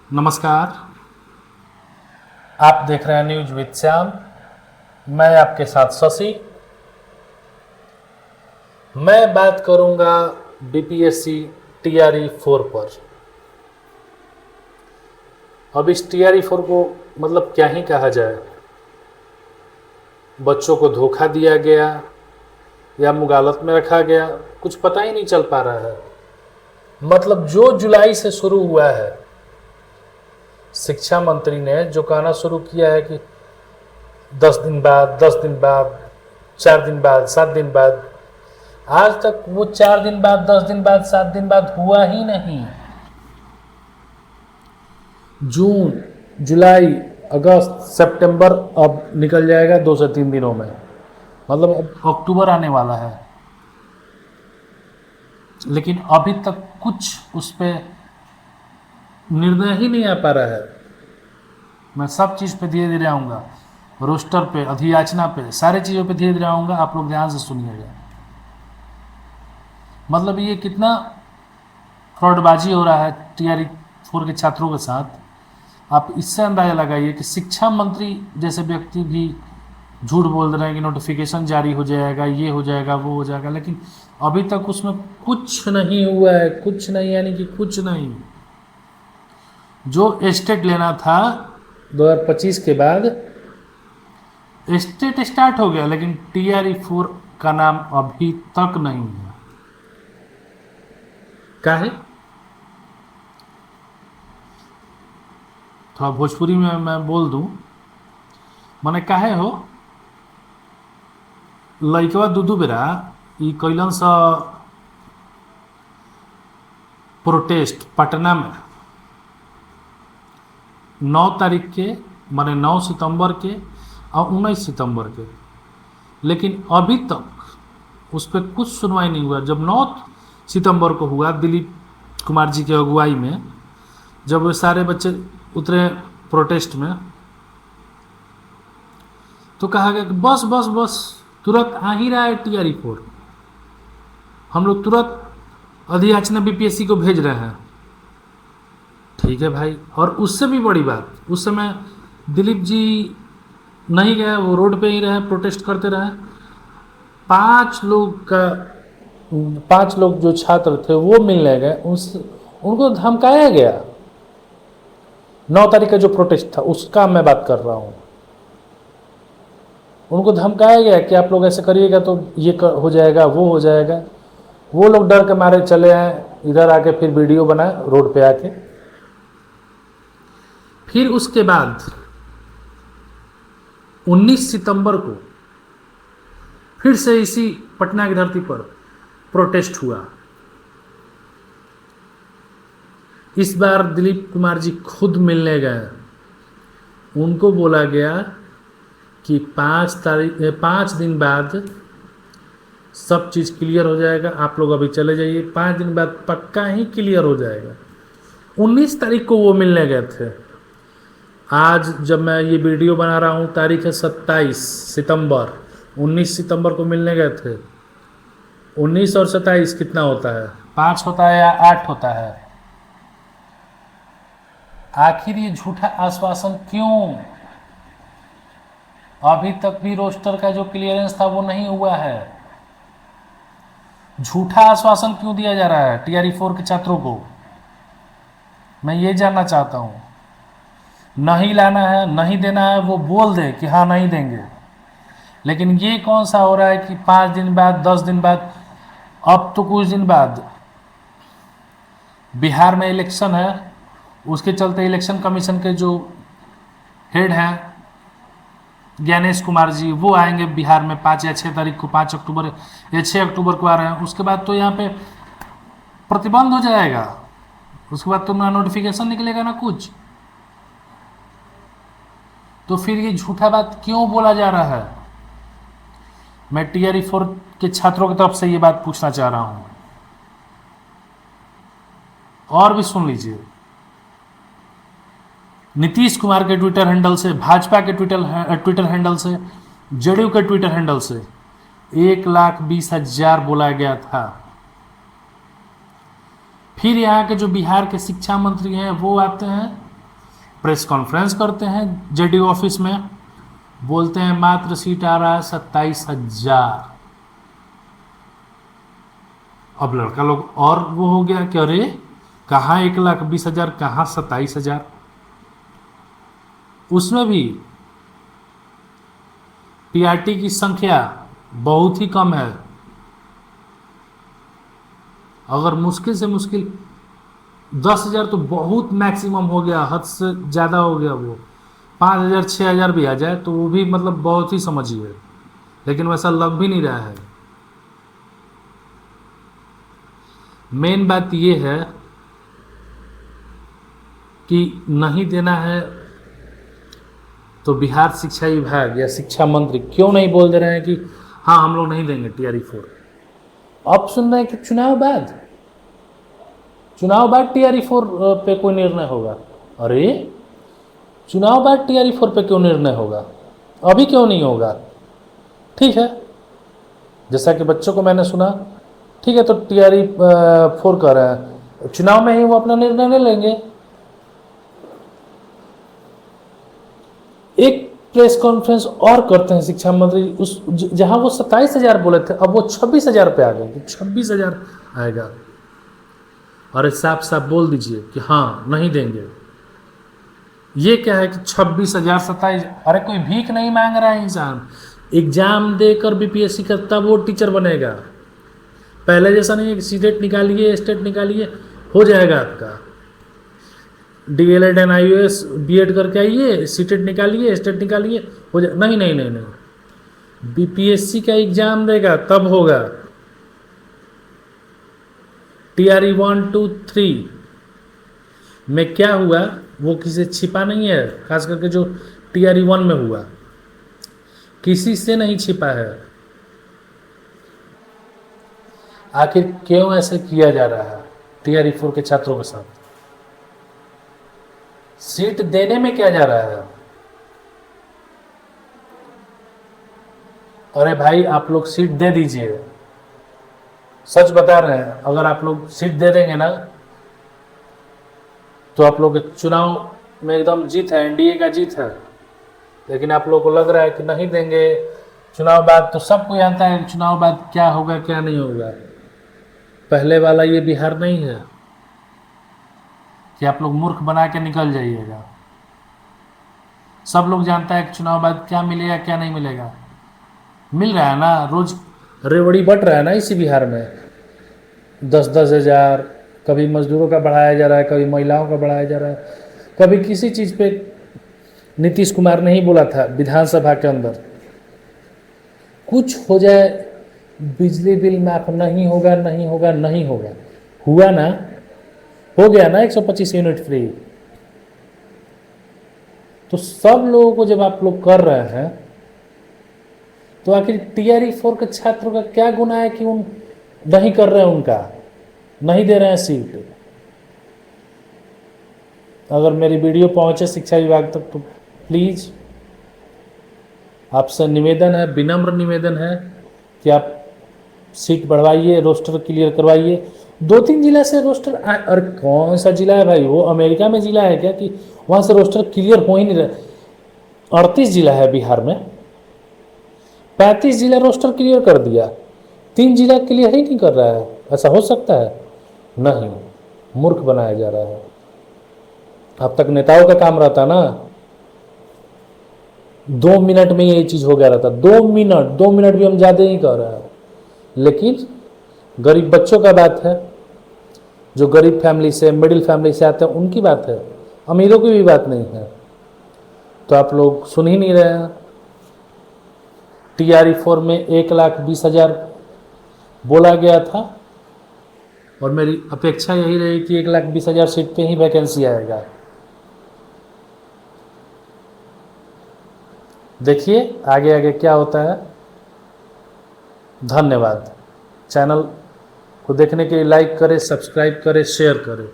नमस्कार। आप देख रहे हैं न्यूज विद श्याम। मैं आपके साथ शशि। मैं बात करूंगा बीपीएससी टीआरई 4 पर। अब इस टीआरई 4 को मतलब क्या ही कहा जाए। बच्चों को धोखा दिया गया या मुगालत में रखा गया, कुछ पता ही नहीं चल पा रहा है। मतलब जो जुलाई से शुरू हुआ है, शिक्षा मंत्री ने जो कहना शुरू किया है कि 10 दिन बाद, 10 दिन बाद, 4 दिन बाद, 7 दिन बाद, आज तक वो 4 दिन बाद, 10 दिन बाद, 7 दिन बाद हुआ ही नहीं। जून, जुलाई, अगस्त, सितंबर अब निकल जाएगा 2 से 3 दिनों में। मतलब अब अक्टूबर आने वाला है, लेकिन अभी तक कुछ उस पर निर्णय ही नहीं आ पा रहा है। मैं सब चीज़ पे धीरे धीरे आऊँगा, रोस्टर पे, अधियाचना पे, सारे चीज़ों पे धीरे धीरे आऊँगा। आप लोग ध्यान से सुनिएगा। मतलब ये कितना फ्रॉडबाजी हो रहा है टीआरई 4 के छात्रों के साथ। आप इससे अंदाज़ा लगाइए कि शिक्षा मंत्री जैसे व्यक्ति भी झूठ बोल रहे हैं कि नोटिफिकेशन जारी हो जाएगा, ये हो जाएगा, वो हो जाएगा, लेकिन अभी तक उसमें कुछ नहीं हुआ है। कुछ नहीं, यानी कि कुछ नहीं। जो स्टेट लेना था 2025 के बाद, स्टेट स्टार्ट हो गया, लेकिन टीआरई 4 का नाम अभी तक नहीं है। काहे? थोड़ा भोजपुरी में मैं बोल दूं, मने काहे हो लइकवा दू बेरा ई कैलन सा प्रोटेस्ट पटना में 9 तारीख के, माने 9 सितंबर के और 19 सितंबर के, लेकिन अभी तक उस पर कुछ सुनवाई नहीं हुआ। जब 9 सितंबर को हुआ दिलीप कुमार जी के अगुवाई में, जब वो सारे बच्चे उतरे प्रोटेस्ट में, तो कहा गया कि बस बस बस तुरंत आ ही रहा है टीआरई 4, हम लोग तुरंत अधियाचना बीपीएससी को भेज रहे हैं। ठीक है भाई। और उससे भी बड़ी बात, उस समय दिलीप जी नहीं गए, वो रोड पे ही रहे, प्रोटेस्ट करते रहे। 5 लोग जो छात्र थे वो मिलने गए, उनको धमकाया गया। 9 तारीख का जो प्रोटेस्ट था उसका मैं बात कर रहा हूँ। उनको धमकाया गया कि आप लोग ऐसे करिएगा तो ये हो जाएगा, वो हो जाएगा। वो लोग डर के मारे चले आए, इधर आके फिर वीडियो बनाए रोड पे आके। फिर उसके बाद 19 सितंबर को फिर से इसी पटना की धरती पर प्रोटेस्ट हुआ। इस बार दिलीप कुमार जी खुद मिलने गए। उनको बोला गया कि 5 दिन बाद सब चीज़ क्लियर हो जाएगा, आप लोग अभी चले जाइए, 5 दिन बाद पक्का ही क्लियर हो जाएगा। 19 तारीख को वो मिलने गए थे। आज जब मैं ये वीडियो बना रहा हूँ तारीख है 27 सितंबर। 19 सितंबर को मिलने गए थे। 19 और 27 कितना होता है? 5 होता है या 8 होता है? आखिर ये झूठा आश्वासन क्यों? अभी तक भी रोस्टर का जो क्लियरेंस था वो नहीं हुआ है। झूठा आश्वासन क्यों दिया जा रहा है टीआरई 4 के छात्रों को? मैं ये जानना चाहता हूँ। नहीं लाना है, नहीं देना है, वो बोल दे कि हाँ नहीं देंगे, लेकिन ये कौन सा हो रहा है कि 5 दिन बाद, 10 दिन बाद, अब तो कुछ दिन बाद बिहार में इलेक्शन है। उसके चलते इलेक्शन कमीशन के जो हेड हैं ज्ञानेश कुमार जी, वो आएंगे बिहार में 5 या 6 तारीख को, 5 अक्टूबर या 6 अक्टूबर को आ रहे हैं। उसके बाद तो यहाँ पे प्रतिबंध हो जाएगा। उसके बाद तो ना नोटिफिकेशन निकलेगा ना कुछ। तो फिर ये झूठा बात क्यों बोला जा रहा है? मैं टीआरई 4 के छात्रों की तरफ से ये बात पूछना चाह रहा हूं। और भी सुन लीजिए। नीतीश कुमार के ट्विटर हैंडल से, भाजपा के ट्विटर हैंडल से, जदयू के ट्विटर हैंडल से 1,20,000 बोला गया था। फिर यहाँ के जो बिहार के शिक्षा मंत्री हैं वो आते हैं प्रेस कॉन्फ्रेंस करते हैं जेडीयू ऑफिस में, बोलते हैं मात्र सीट आ रहा है 27,000। अब लड़का लोग और वो हो गया कि अरे कहाँ 1,20,000, कहाँ 27,000। उसमें भी पीआरटी की संख्या बहुत ही कम है। अगर मुश्किल से मुश्किल 10,000 तो बहुत मैक्सिमम हो गया, हद से ज़्यादा हो गया। वो 5,000 6,000 भी आ जाए तो वो भी मतलब बहुत ही समझिए, लेकिन वैसा लग भी नहीं रहा है। मेन बात ये है कि नहीं देना है तो बिहार शिक्षा विभाग या शिक्षा मंत्री क्यों नहीं बोल दे रहे हैं कि हाँ हम लोग नहीं देंगे TRE4। अब सुन रहे हैं कि चुनाव बाद TRE4 पे कोई निर्णय होगा। अरे चुनाव बाद TRE4 पे क्यों निर्णय होगा, अभी क्यों नहीं होगा? ठीक है, जैसा कि बच्चों को मैंने सुना, ठीक है तो TRE4 कर रहे हैं, चुनाव में ही वो अपना निर्णय ले लेंगे। एक प्रेस कॉन्फ्रेंस और करते हैं शिक्षा मंत्री, उस जहां वो 27,000 बोले थे अब वो 26,000 पे आ गए कि 26,000 आएगा। अरे साफ साफ बोल दीजिए कि हाँ नहीं देंगे। ये क्या है कि 26,000 27, अरे कोई भीख नहीं मांग रहा है इंसान, एग्जाम देकर BPSC का तब वो टीचर बनेगा। पहले जैसा नहीं है कि सीटेट निकालिए स्टेट निकालिए हो जाएगा आपका, DLED एंड IAS B.Ed करके आइए, सीटेट निकालिए स्टेट निकालिए हो जाए। नहीं नहीं नहीं नहीं, BPSC का एग्जाम देगा तब होगा। TRE 1 2 3 में क्या हुआ वो किसी से छिपा नहीं है, खास करके जो TRE 1 में हुआ किसी से नहीं छिपा है। आखिर क्यों ऐसे किया जा रहा है TRE 4 के छात्रों के साथ? सीट देने में क्या जा रहा है? अरे भाई आप लोग सीट दे दीजिए, सच बता रहे हैं, अगर आप लोग सीट दे देंगे ना तो आप लोग चुनाव में एकदम जीत है, NDA का जीत है। लेकिन आप लोग को लग रहा है कि नहीं देंगे, चुनाव बाद तो सबको जानता है चुनाव बाद क्या होगा क्या नहीं होगा। पहले वाला ये बिहार नहीं है कि आप लोग मूर्ख बना के निकल जाइएगा। सब लोग जानता है कि चुनाव बाद क्या मिलेगा क्या नहीं मिलेगा। मिल रहा है ना, रोज रेवड़ी बट रहा है ना इसी बिहार में, 10-10 हज़ार, कभी मजदूरों का बढ़ाया जा रहा है, कभी महिलाओं का बढ़ाया जा रहा है, कभी किसी चीज़ पे नीतीश कुमार ने ही बोला था विधानसभा के अंदर कुछ हो जाए, बिजली बिल माफ नहीं होगा नहीं होगा नहीं होगा, हुआ ना, हो गया ना 125 यूनिट फ्री। तो सब लोगों को जब आप लोग कर रहे हैं तो आखिर TRE 4 के छात्रों का क्या गुनाह है कि उन नहीं कर रहे हैं, उनका नहीं दे रहे हैं सीट। अगर मेरी वीडियो पहुंचे शिक्षा विभाग तक तो प्लीज आपसे निवेदन है, विनम्र निवेदन है कि आप सीट बढ़वाइए, रोस्टर क्लियर करवाइए। 2-3 जिला से रोस्टर, और कौन सा जिला है भाई, वो अमेरिका में जिला है क्या कि वहां से रोस्टर क्लियर हो ही नहीं रहा। 38 जिला है बिहार में, 35 जिला रोस्टर क्लियर कर दिया, 3 जिला क्लियर ही नहीं कर रहा है। ऐसा हो सकता है? नहीं, मूर्ख बनाया जा रहा है। अब तक नेताओं का काम रहता ना, 2 मिनट में ये चीज हो गया रहता। 2 मिनट भी हम ज्यादा ही कर रहे हैं। लेकिन गरीब बच्चों का बात है, जो गरीब फैमिली से, मिडिल फैमिली से आते हैं उनकी बात है, अमीरों की भी बात नहीं है। तो आप लोग सुन ही नहीं रहे हैं। TRE 4 में 1,20,000 बोला गया था और मेरी अपेक्षा यही रही कि 1,20,000 सीट पे ही वैकेंसी आएगा। देखिए आगे आगे क्या होता है। धन्यवाद। चैनल को देखने के लिए लाइक करें, सब्सक्राइब करें, शेयर करें।